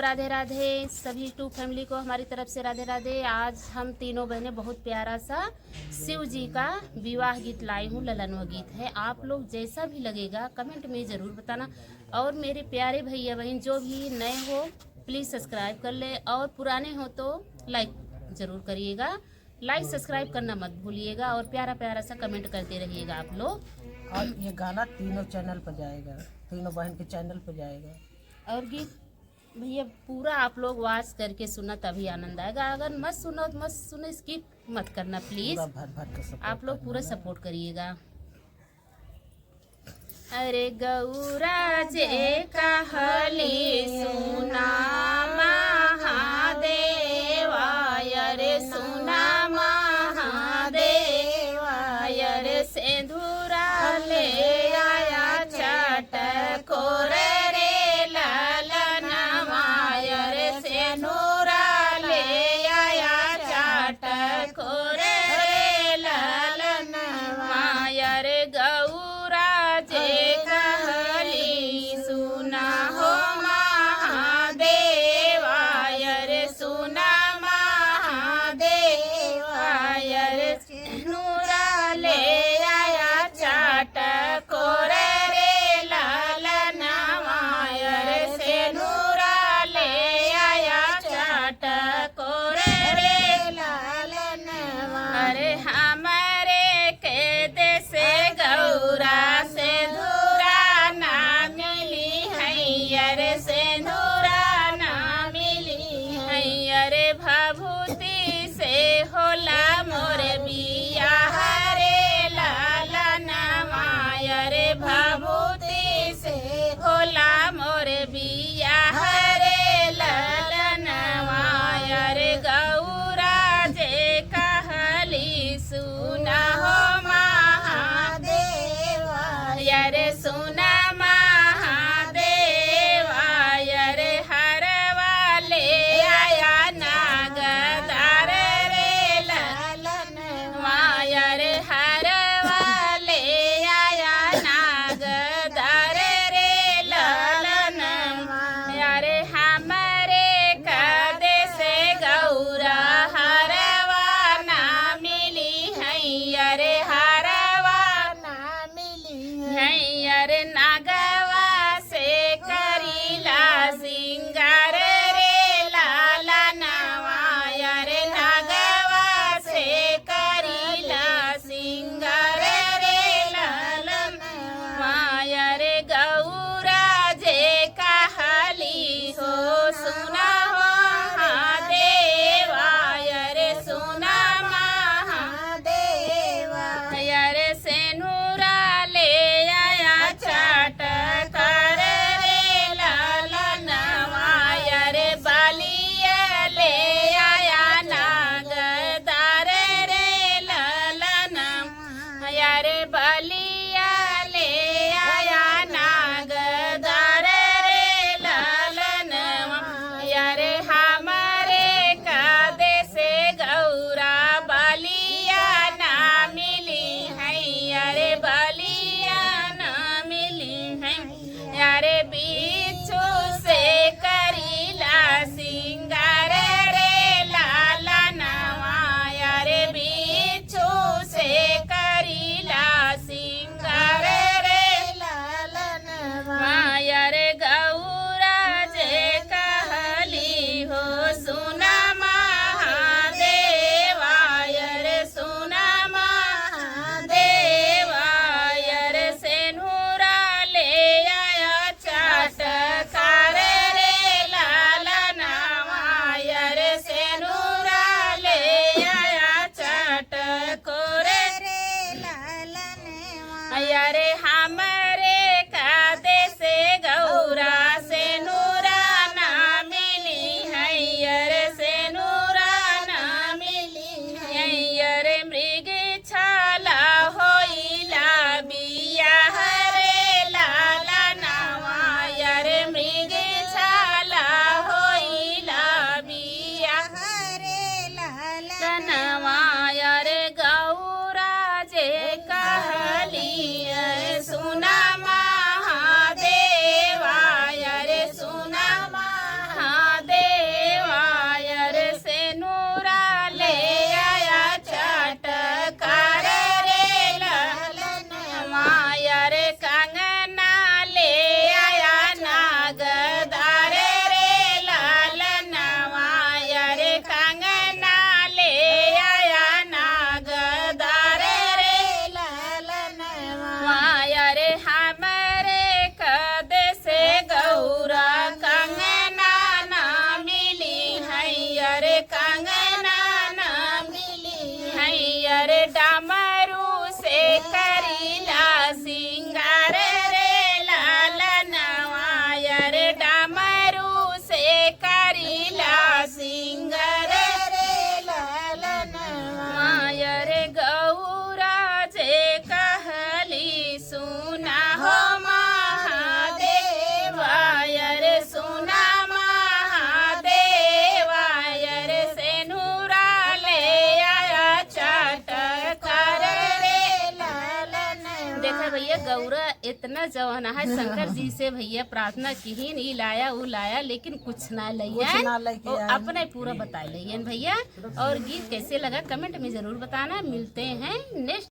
राधे राधे सभी YouTube family को हमारी तरफ से राधे राधे। आज हम तीनों बहनें बहुत प्यारा सा शिव जी का विवाह गीत लाई हूँ। ललनवा गीत है। आप लोग जैसा भी लगेगा कमेंट में ज़रूर बताना। और मेरे प्यारे भैया बहन जो भी नए हो प्लीज़ सब्सक्राइब कर ले, और पुराने हो तो लाइक ज़रूर करिएगा। लाइक सब्सक्राइब करना मत भूलिएगा, और प्यारा प्यारा सा कमेंट करते रहिएगा आप लोग। और ये गाना तीनों चैनल पर जाएगा, तीनों बहन के चैनल पर जाएगा। और गीत भैया पूरा आप लोग वॉच करके सुना तभी आनंद आएगा। अगर मत सुनो तो मत सुनो, स्किप मत करना प्लीज। पूरा भर भर के support आप लोग पूरा करना। सपोर्ट करिएगा। अरे गौरा जे कहली सुना महादेवा, अरे सुना महादेवा, अरे सिंदूरा ले आया चटको रे ललनवा, अरे सिंदूरा ले आया चटको रे ललनवा, अरे गौरा जे कहली सुना हो महादेवा, इतना जवाना है शंकर जी से भैया प्रार्थना की ई लाया वो लाया लेकिन कुछ ना ना लिया लेके और आए। अपने पूरा बता लियन भैया। और गीत कैसे लगा कमेंट में जरूर बताना। मिलते हैं नेक्स्ट